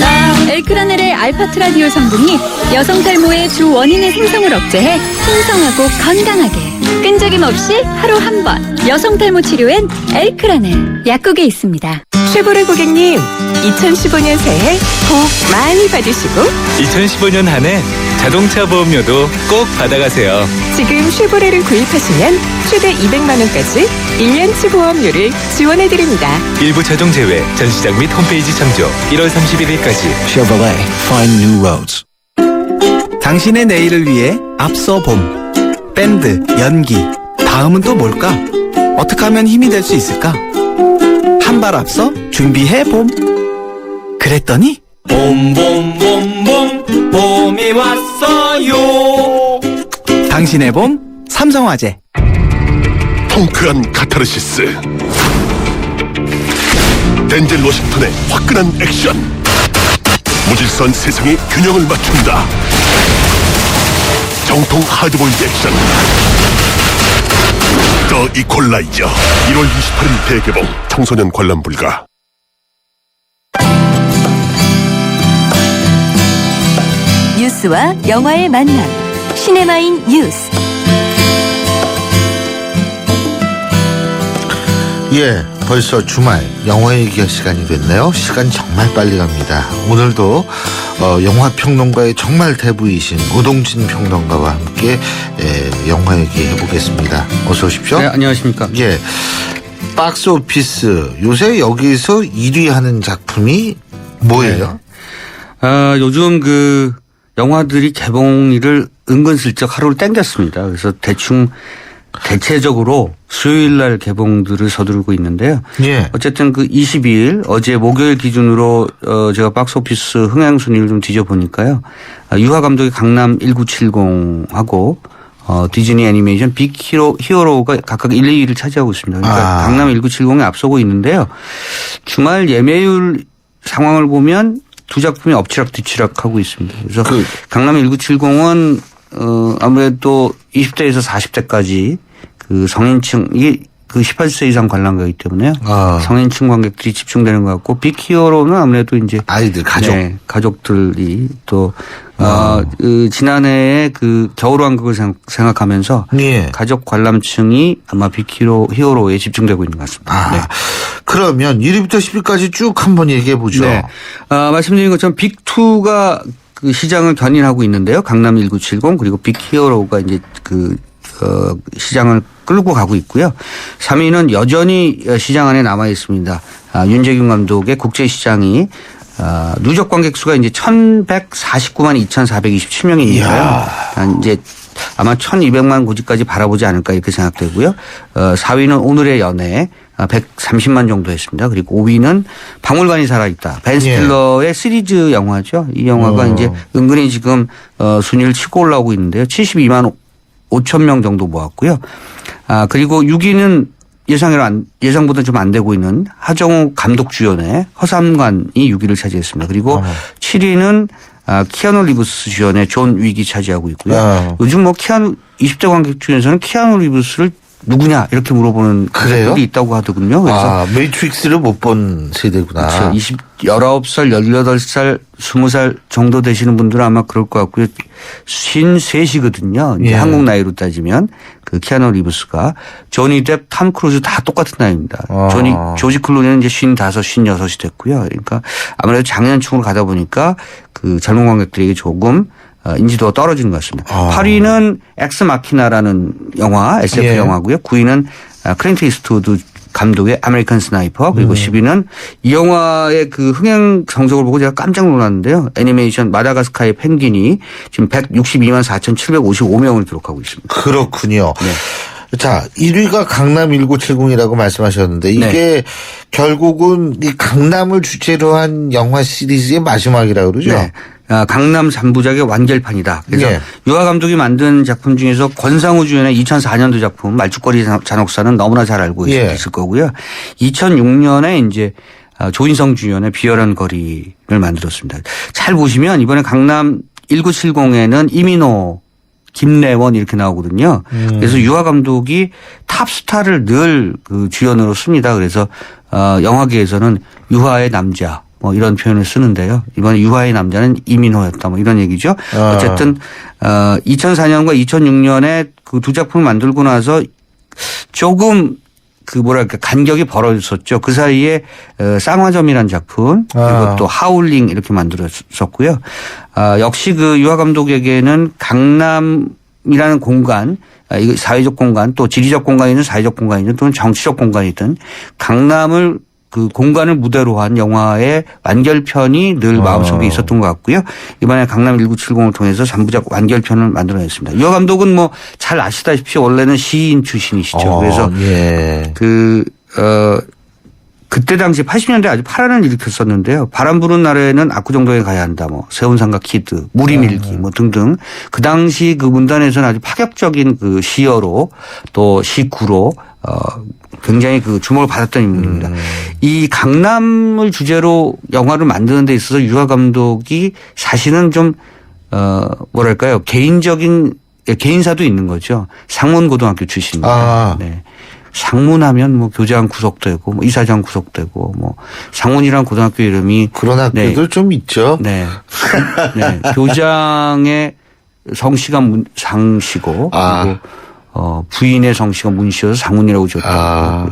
엘크라넬의 알파트라디올 성분이 여성 탈모의 주 원인의 생성을 억제해 풍성하고 건강하게 끈적임 없이 하루 한 번. 여성 탈모 치료엔 엘크라넬 약국에 있습니다. 쉐보레 고객님, 2015년 새해 복 많이 받으시고 2015년 한 해 자동차 보험료도 꼭 받아가세요. 지금 쉐보레를 구입하시면 최대 200만 원까지 1년치 보험료를 지원해드립니다. 일부 차종 제외, 전시장 및 홈페이지 참조 1월 31일까지. Chevrolet, find new roads. 당신의 내일을 위해 앞서 봄. 밴드, 연기, 다음은 또 뭘까? 어떻게 하면 힘이 될 수 있을까? 한 발 앞서 준비해 봄. 그랬더니 봄봄봄봄 봄이 왔어요. 당신의 봄 삼성화재. 통크한 카타르시스. 덴젤 워싱턴의 화끈한 액션. 무질서한 세상의 균형을 맞춘다. 정통 하드보일드 액션. 더 이퀄라이저 1월 28일 대개봉. 청소년 관람 불가. 뉴스와 영화의 만남. 시네마인 뉴스. 예, 벌써 주말 영화 얘기할 시간이 됐네요. 시간 정말 빨리 갑니다. 오늘도 영화 평론가의 정말 대부이신 오동진 평론가와 함께 영화 얘기해 보겠습니다. 어서 오십시오. 네, 안녕하십니까. 예, 박스 오피스 요새 여기서 1위 하는 작품이 뭐예요? 네. 요즘 그 영화들이 개봉일을 은근슬쩍 하루를 땡겼습니다. 그래서 대체적으로 수요일 날 개봉들을 서두르고 있는데요. 예. 어쨌든 그 22일 어제 목요일 기준으로 제가 박스오피스 흥행 순위를 좀 뒤져보니까요. 유하 감독의 강남 1970하고 디즈니 애니메이션 빅 히어로가 각각 1, 2위를 차지하고 있습니다. 그러니까 강남 1970에 앞서고 있는데요. 주말 예매율 상황을 보면 두 작품이 엎치락뒤치락하고 있습니다. 그래서 강남 1970은 아무래도 20대에서 40대까지 그 성인층이 그 18세 이상 관람가이기 때문에요. 성인층 관객들이 집중되는 것 같고 빅히어로는 아무래도 이제 아이들 가족 가족들이 또 지난해에 그 겨울왕국을 생각하면서 가족 관람층이 아마 빅히어로에 집중되고 있는 것 같습니다. 네. 그러면 1위부터 10위까지 쭉 한번 얘기해 보죠. 네. 말씀드린 것처럼 빅2가 그 시장을 견인하고 있는데요. 강남 1970 그리고 빅히어로가 이제 시장을 끌고 가고 있고요. 3위는 여전히 시장 안에 남아 있습니다. 윤재균 감독의 국제시장이 누적 관객 수가 이제 1,149만 2,427명이니까요. 이제 아마 1,200만 고지까지 바라보지 않을까 이렇게 생각되고요. 4위는 오늘의 연애 130만 정도 했습니다. 그리고 5위는 박물관이 살아있다. 벤 스틸러의 시리즈 영화죠. 이 영화가 이제 은근히 지금 순위를 치고 올라오고 있는데요. 72만 5천 명 정도 모았고요. 그리고 6위는 예상보다 좀 안 되고 있는 하정우 감독 주연의 허삼관이 6위를 차지했습니다. 그리고 7위는 키아누 리브스 주연의 존 윅이 차지하고 있고요. 요즘 20대 관객 중에서는 키아누 리브스를 누구냐 이렇게 물어보는 분들이 있다고 하더군요. 그래서 매트릭스를 못 본 세대구나. 그렇죠. 19살, 18살, 20살 정도 되시는 분들은 아마 그럴 것 같고요. 53이거든요. 이제 한국 나이로 따지면 그 키아누 리브스가 조니 뎁, 탐 크루즈 다 똑같은 나이입니다. 조지 클루니는 이제 55, 56이 됐고요. 그러니까 아무래도 장년층으로 가다 보니까 그 젊은 관객들에게 조금 인지도가 떨어지는 것 같습니다. 8위는 엑스 마키나라는 영화, SF 영화고요. 9위는 클린트 이스트우드 감독의 아메리칸 스나이퍼 그리고 10위는 이 영화의 그 흥행 성적을 보고 제가 깜짝 놀랐는데요. 애니메이션 마다가스카르의 펭귄이 지금 162만 4,755명을 기록하고 있습니다. 그렇군요. 자, 1위가 강남 1970이라고 말씀하셨는데 이게 결국은 이 강남을 주제로 한 영화 시리즈의 마지막이라고 그러죠? 네. 강남 3부작의 완결판이다. 그래서 유아 감독이 만든 작품 중에서 권상우 주연의 2004년도 작품 말죽거리 잔혹사는 너무나 잘 알고 있을 거고요. 2006년에 이제 조인성 주연의 비열한 거리를 만들었습니다. 잘 보시면 이번에 강남 1970에는 이민호 김래원 이렇게 나오거든요. 그래서 유아 감독이 탑스타를 늘 그 주연으로 씁니다. 그래서 영화계에서는 유아의 남자 뭐 이런 표현을 쓰는데요. 이번에 유아의 남자는 이민호였다 뭐 이런 얘기죠. 어쨌든 2004년과 2006년에 그 두 작품을 만들고 나서 조금 그 뭐랄까 간격이 벌어졌었죠. 그 사이에 쌍화점이라는 작품 그리고 또 하울링 이렇게 만들었었고요. 역시 그 유아 감독에게는 강남이라는 공간 이거 사회적 공간 또 지리적 공간이든 사회적 공간이든 또는 정치적 공간이든 강남을 그 공간을 무대로 한 영화의 완결편이 늘 마음속에 있었던 것 같고요. 이번에 강남 1970을 통해서 3부작 완결편을 만들어냈습니다. 유아 감독은 뭐 잘 아시다시피 원래는 시인 출신이시죠. 그래서 그때 당시 80년대 아주 파란을 일으켰었는데요. 바람 부는 날에는 압구정동에 가야 한다. 뭐 세운상가 키드, 무리밀기 뭐 등등. 그 당시 그 문단에서는 아주 파격적인 그 시어로 또 시구로 굉장히 그 주목을 받았던 인물입니다. 이 강남을 주제로 영화를 만드는 데 있어서 유아 감독이 사실은 좀 뭐랄까요 개인적인 개인사도 있는 거죠. 상문고등학교 출신입니다. 네. 상문하면 뭐 교장 구속되고 뭐 이사장 구속되고 뭐 상문이란 고등학교 이름이 그런 학교들 좀 있죠. 네. 교장의 성씨가 상씨고 그리고 부인의 성씨가 문씨여서 상문이라고 지었다고.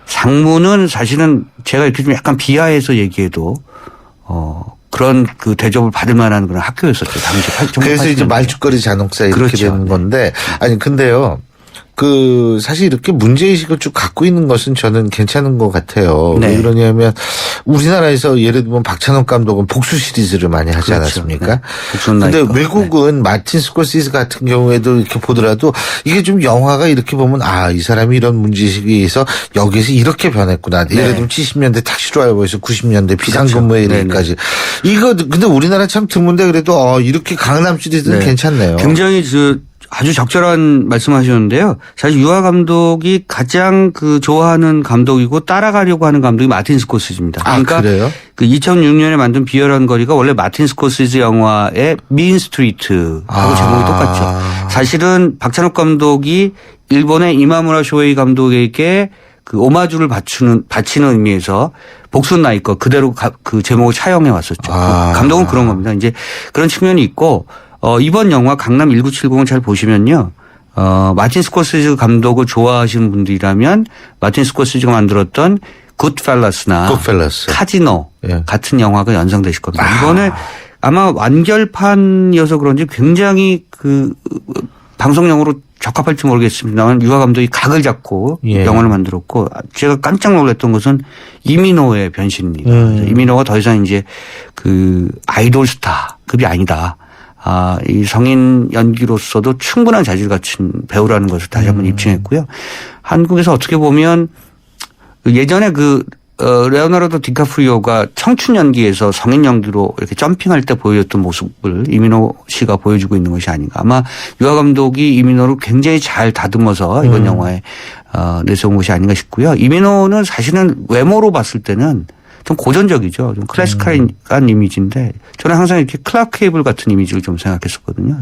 상문은 사실은 제가 이렇게 좀 약간 비하해서 얘기해도 그런 그 대접을 받을 만한 그런 학교였었죠. 당시 1980년대. 그래서 이제 말죽거리 잔혹사 이렇게 되는 건데 아니 근데요. 그 사실 이렇게 문제의식을 쭉 갖고 있는 것은 저는 괜찮은 것 같아요. 왜 그러냐면 우리나라에서 예를 들면 박찬욱 감독은 복수 시리즈를 많이 하지 않았습니까? 그런데 외국은 마틴 스콜시스 같은 경우에도 이렇게 보더라도 이게 좀 영화가 이렇게 보면 이 사람이 이런 문제의식에 의해서 여기서 이렇게 변했구나. 예를 들면 70년대 택시 드라이버에서 90년대 비상근무에 이르기까지. 이거 근데 우리나라 참 드문데 그래도 이렇게 강남 시리즈는 괜찮네요. 굉장히 아주 적절한 말씀하셨는데요. 사실 유아 감독이 가장 그 좋아하는 감독이고 따라가려고 하는 감독이 마틴 스코세지입니다. 그러니까 그래요? 그 2006년에 만든 비열한 거리가 원래 마틴 스코세지 영화의 민 스트리트하고 제목이 똑같죠. 사실은 박찬욱 감독이 일본의 이마무라 쇼헤이 감독에게 그 오마주를 바치는 의미에서 복순 나이 거 그대로 그 제목을 차용해 왔었죠. 감독은 그런 겁니다. 이제 그런 측면이 있고 이번 영화 강남 1970을 잘 보시면요. 마틴 스코세지 감독을 좋아하시는 분들이라면 마틴 스코세지가 만들었던 굿펠러스나 카지노 같은 영화가 연상되실 겁니다. 이번에 아마 완결판이어서 그런지 굉장히 그 방송용으로 적합할지 모르겠습니다만 유아 감독이 각을 잡고 영화를 만들었고 제가 깜짝 놀랐던 것은 이민호의 변신입니다. 이민호가 더 이상 이제 그 아이돌 스타급이 아니다. 이 성인 연기로서도 충분한 자질 갖춘 배우라는 것을 다시 한번 입증했고요. 한국에서 어떻게 보면 예전에 레오나르도 디카프리오가 청춘 연기에서 성인 연기로 이렇게 점핑할 때 보여줬던 모습을 이민호 씨가 보여주고 있는 것이 아닌가. 아마 유아 감독이 이민호를 굉장히 잘 다듬어서 이번 영화에 내세운 것이 아닌가 싶고요. 이민호는 사실은 외모로 봤을 때는 좀 고전적이죠. 좀 클래시컬한 이미지인데 저는 항상 이렇게 클라크 케이블 같은 이미지를 좀 생각했었거든요.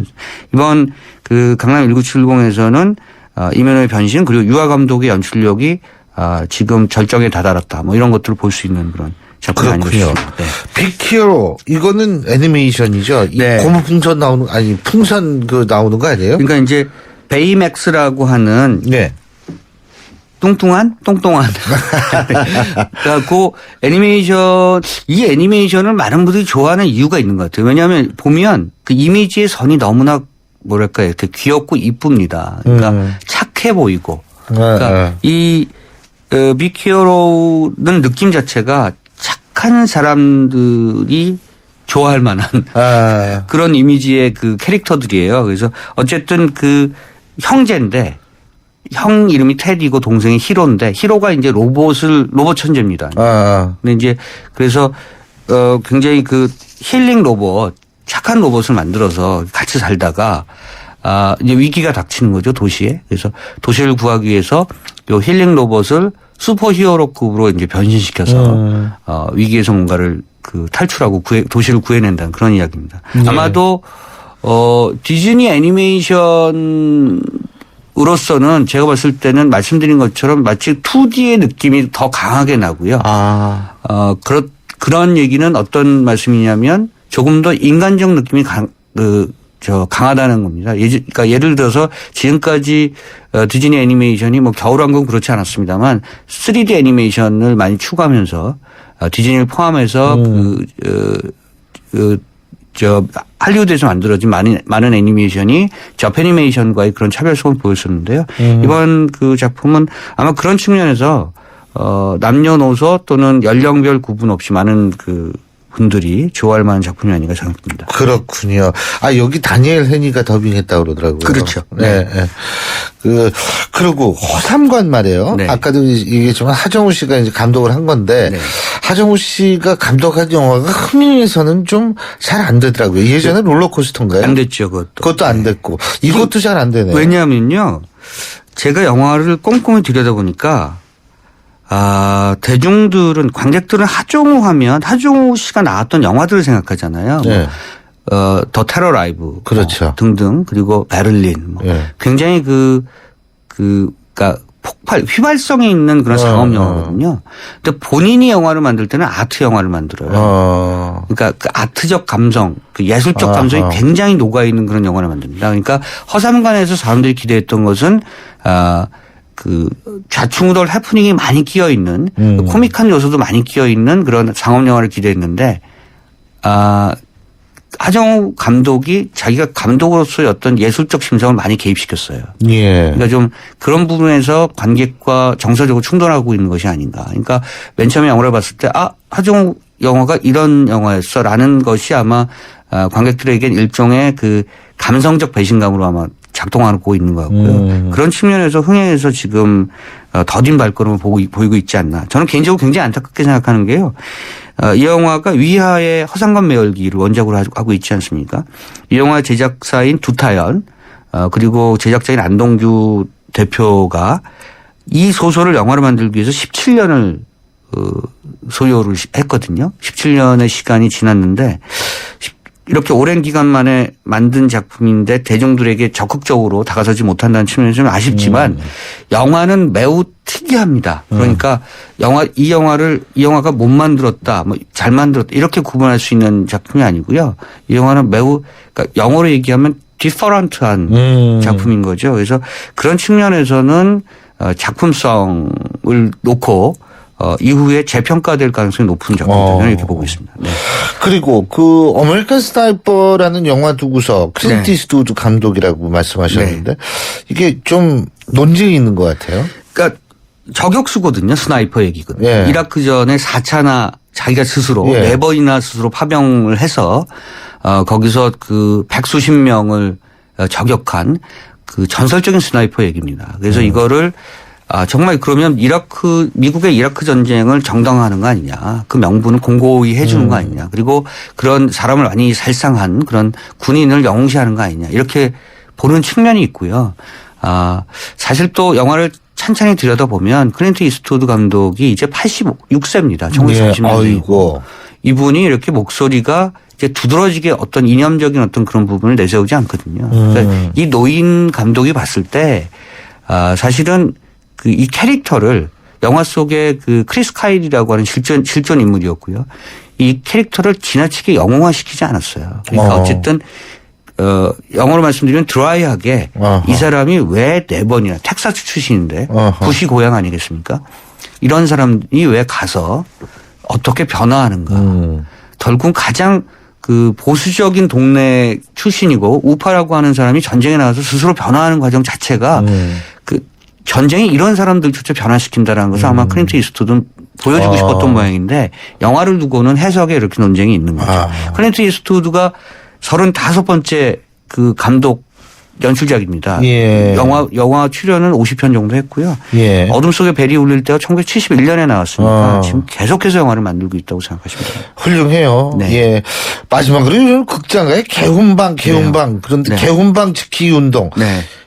이번 그 강남 1970에서는 이민호의 변신 그리고 유아 감독의 연출력이 지금 절정에 다다랐다. 뭐 이런 것들을 볼 수 있는 그런 작품이 아닌가 싶습니다. 네. 빅히어로 이거는 애니메이션이죠. 네. 고무풍선 풍선 나오는 거 아니에요? 그러니까 이제 베이맥스라고 하는 뚱뚱한. 그러니까 그 이 애니메이션을 많은 분들이 좋아하는 이유가 있는 것 같아요. 왜냐하면 보면 그 이미지의 선이 너무나 뭐랄까 이렇게 귀엽고 이쁩니다. 그러니까 착해 보이고. 그러니까 이 빅히어로는 느낌 자체가 착한 사람들이 좋아할 만한 그런 이미지의 그 캐릭터들이에요. 그래서 어쨌든 그 형제인데 형 이름이 테디고 동생이 히로인데 히로가 이제 로봇 천재입니다. 근데 이제 그래서 굉장히 그 힐링 로봇 착한 로봇을 만들어서 같이 살다가 이제 위기가 닥치는 거죠, 도시에. 그래서 도시를 구하기 위해서 요 힐링 로봇을 슈퍼 히어로급으로 이제 변신시켜서 위기에서 뭔가를 그 탈출하고 도시를 구해낸다는 그런 이야기입니다. 아마도 디즈니 애니메이션으로서는 제가 봤을 때는 말씀드린 것처럼 마치 2D의 느낌이 더 강하게 나고요. 그런 얘기는 어떤 말씀이냐면 조금 더 인간적 느낌이 강하다는 겁니다. 그러니까 예를 들어서 지금까지 디즈니 애니메이션이 뭐 겨울왕국은 그렇지 않았습니다만 3D 애니메이션을 많이 추구하면서 디즈니를 포함해서 할리우드에서 만들어진 많은 애니메이션이 저패니메이션과의 그런 차별성을 보였었는데요. 이번 그 작품은 아마 그런 측면에서 남녀노소 또는 연령별 구분 없이 많은 그 분들이 좋아할 만한 작품이 아닌가 생각합니다. 그렇군요. 여기 다니엘 헤니가 더빙했다고 그러더라고요. 그렇죠. 네. 그리고 허삼관 말이에요. 네. 아까도 얘기했지만 하정우 씨가 이제 감독을 한 건데 하정우 씨가 감독한 영화가 흥행에서는 좀 잘 안 되더라고요. 예전에 롤러코스터인가요? 안 됐죠, 그것도. 안 됐고. 이것도 잘 안 되네요. 왜냐하면요. 제가 영화를 komkom히 들여다보니까 대중들은, 관객들은 하정우 하면 하정우 씨가 나왔던 영화들을 생각하잖아요. 네. 더 테러 라이브. 그렇죠. 등등. 그리고 베를린. 굉장히 그러니까 휘발성이 있는 그런 상업 영화거든요. 근데 본인이 영화를 만들 때는 아트 영화를 만들어요. 그러니까 그 아트적 감성, 그 예술적 감성이 굉장히 녹아있는 그런 영화를 만듭니다. 그러니까 허삼관에서 사람들이 기대했던 것은, 그 좌충우돌 해프닝이 많이 끼어 있는 코믹한 요소도 많이 끼어 있는 그런 상업 영화를 기대했는데 하정우 감독이 자기가 감독으로서의 어떤 예술적 심성을 많이 개입시켰어요. 그러니까 좀 그런 부분에서 관객과 정서적으로 충돌하고 있는 것이 아닌가. 그러니까 맨 처음에 영화를 봤을 때 하정우 영화가 이런 영화였어라는 것이 아마 관객들에겐 일종의 그 감성적 배신감으로 아마 작동하고 있는 것 같고요. 그런 측면에서 흥행에서 지금 더딘 발걸음을 보이고 있지 않나. 저는 개인적으로 굉장히 안타깝게 생각하는 게요. 이 영화가 위하의 허상관 매열기를 원작으로 하고 있지 않습니까? 이 영화 제작사인 두타연 그리고 제작자인 안동규 대표가 이 소설을 영화로 만들기 위해서 17년을 소요를 했거든요. 17년의 시간이 지났는데 이렇게 오랜 기간 만에 만든 작품인데 대중들에게 적극적으로 다가서지 못한다는 측면에서 좀 아쉽지만 영화는 매우 특이합니다. 그러니까 이 영화가 못 만들었다, 뭐 잘 만들었다 이렇게 구분할 수 있는 작품이 아니고요. 이 영화는 매우 그러니까 영어로 얘기하면 디퍼런트한 작품인 거죠. 그래서 그런 측면에서는 작품성을 놓고 이후에 재평가될 가능성이 높은 작품이다. 이렇게 보고 있습니다. 네. 그리고 그 아메리칸 스나이퍼라는 영화 두고서 클린트 이스트우드 감독이라고 말씀하셨는데 이게 좀 논쟁이 있는 것 같아요. 그러니까 저격수거든요. 스나이퍼 얘기거든요. 예. 이라크 전에 4차나 자기가 스스로 4번이나 스스로 파병을 해서 거기서 그 100수십 명을 저격한 그 전설적인 스나이퍼 얘기입니다. 그래서 이거를 정말 그러면 미국의 이라크 전쟁을 정당화하는 거 아니냐. 그 명분을 공고히 해주는 거 아니냐. 그리고 그런 사람을 많이 살상한 그런 군인을 영웅시하는 거 아니냐. 이렇게 보는 측면이 있고요. 사실 또 영화를 찬찬히 들여다보면 클린트 이스트우드 감독이 이제 86세입니다. 1940년대이고 이분이 이렇게 목소리가 이제 두드러지게 어떤 이념적인 어떤 그런 부분을 내세우지 않거든요. 그러니까 이 노인 감독이 봤을 때 사실은 그 이 캐릭터를 영화 속에 그 크리스 카일이라고 하는 실존 인물이었고요. 이 캐릭터를 지나치게 영웅화시키지 않았어요. 그러니까 어쨌든 영어로 말씀드리면 드라이하게 이 사람이 왜 4번이나 텍사스 출신인데 부시 고향 아니겠습니까? 이런 사람이 왜 가서 어떻게 변화하는가. 결국 가장 그 보수적인 동네 출신이고 우파라고 하는 사람이 전쟁에 나가서 스스로 변화하는 과정 자체가 그 전쟁이 이런 사람들조차 변화시킨다라는 것을 아마 클린트 이스트우드는 보여주고 싶었던 모양인데 영화를 두고는 해석에 이렇게 논쟁이 있는 거죠. 클린트 이스트우드가 35번째 그 감독 연출작입니다. 영화 출연은 50편 정도 했고요. 어둠 속에 벨이 울릴 때가 1971년에 나왔으니까 지금 계속해서 영화를 만들고 있다고 생각하시면 됩니다. 훌륭해요. 네. 예. 마지막으로 극장가에 개훈방 그런데 개훈방 지키기 운동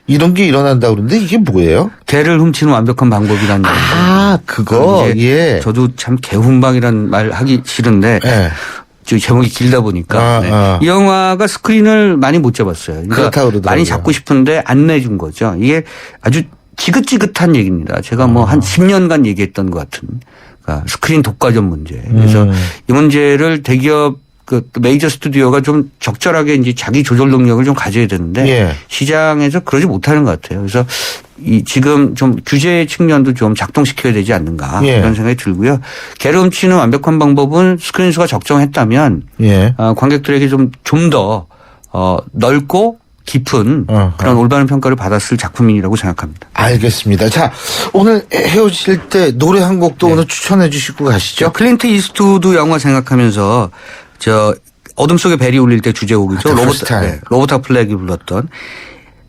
이런 게 일어난다 그러는데 이게 뭐예요? 개를 훔치는 완벽한 방법이라는 그거. 저도 참 개훈방이라는 말 하기 싫은데 제목이 길다 보니까 이 영화가 스크린을 많이 못 잡았어요. 그러니까 많이 잡고 싶은데 안 내준 거죠. 이게 아주 지긋지긋한 얘기입니다. 제가 뭐 한 10년간 얘기했던 것 같은 그러니까 스크린 독과점 문제. 그래서 이 문제를 대기업 그 메이저 스튜디오가 좀 적절하게 이제 자기 조절 능력을 좀 가져야 되는데 시장에서 그러지 못하는 것 같아요. 그래서 지금 좀 규제 측면도 좀 작동시켜야 되지 않는가 그런 생각이 들고요. 개를 훔치는 완벽한 방법은 스크린 수가 적정했다면 관객들에게 좀 더 넓고 깊은 그런 올바른 평가를 받았을 작품이라고 생각합니다. 알겠습니다. 자, 오늘 헤어질 때 노래 한 곡도 오늘 추천해 주시고 가시죠. 클린트 이스트우드 영화 생각하면서 어둠 속에 벨이 울릴 때 주제곡이죠. 로버타 플렉이 불렀던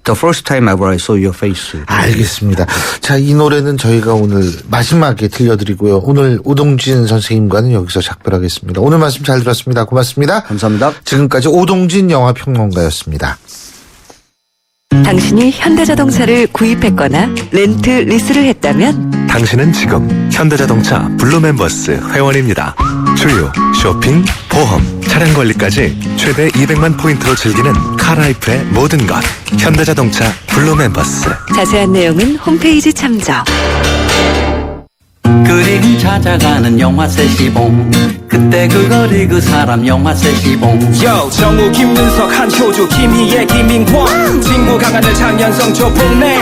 The First Time Ever I Saw Your Face. 알겠습니다. 자, 이 노래는 저희가 오늘 마지막에 들려드리고요. 오늘 오동진 선생님과는 여기서 작별하겠습니다. 오늘 말씀 잘 들었습니다. 고맙습니다. 감사합니다. 지금까지 오동진 영화평론가였습니다. 당신이 현대자동차를 구입했거나 렌트, 리스를 했다면 당신은 지금 현대자동차 블루멤버스 회원입니다. 주유, 쇼핑, 보험, 차량 관리까지 최대 200만 포인트로 즐기는 카라이프의 모든 것. 현대자동차 블루멤버스. 자세한 내용은 홈페이지 참조. 그림 찾아가는 영화세 시봉 그때 그 거리 그 사람 영화세 시봉 정우 김윤석 한효주 김희애 김민권 친구 강하늘 장현성 조폭래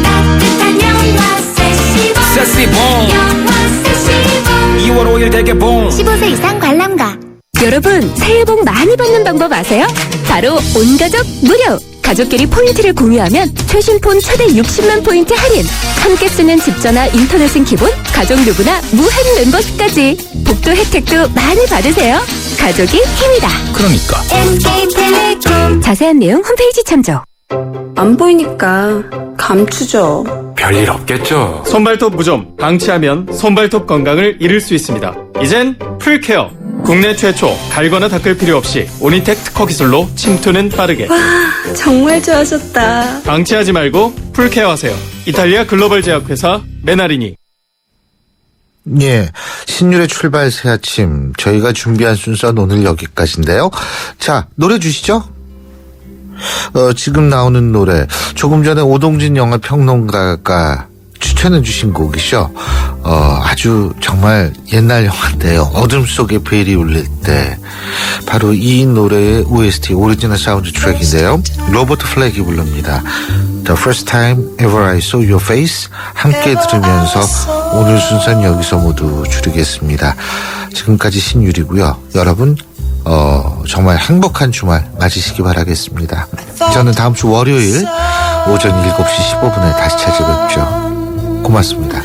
따뜻한 영화세 시봉 세시봉 영화세 시봉 2월 5일 대개봉 15세 이상 관람가. 여러분, 새해 복 많이 받는 방법 아세요? 바로 온가족 무료! 가족끼리 포인트를 공유하면 최신 폰 최대 60만 포인트 할인! 함께 쓰는 집전화 인터넷은 기본, 가족 누구나 무한 멤버십까지! 복도 혜택도 많이 받으세요! 가족이 힘이다! 그러니까 MK텔레콤. 자세한 내용 홈페이지 참조. 안 보이니까 감추죠. 별일 없겠죠. 손발톱 무좀 방치하면 손발톱 건강을 잃을 수 있습니다. 이젠 풀케어 국내 최초 갈거나 닦을 필요 없이 오니텍 특허 기술로 침투는 빠르게. 와, 정말 좋아졌다. 방치하지 말고 풀케어하세요. 이탈리아 글로벌 제약회사 메나리니. 예, 신율의 출발 새 아침 저희가 준비한 순서는 오늘 여기까지인데요. 자, 노래 주시죠. 지금 나오는 노래 조금 전에 오동진 영화 평론가가 추천해 주신 곡이죠. 아주 정말 옛날 영화인데요. 어둠 속에 벨이 울릴 때 바로 이 노래의 OST 오리지널 사운드 트랙인데요. 로버트 플렉이 부릅니다. The First Time Ever I Saw Your Face 함께 들으면서 오늘 순서는 여기서 모두 줄이겠습니다. 지금까지 신율이고요. 여러분 정말 행복한 주말 맞으시기 바라겠습니다. 저는 다음 주 월요일 오전 7시 15분에 다시 찾아뵙죠. 고맙습니다.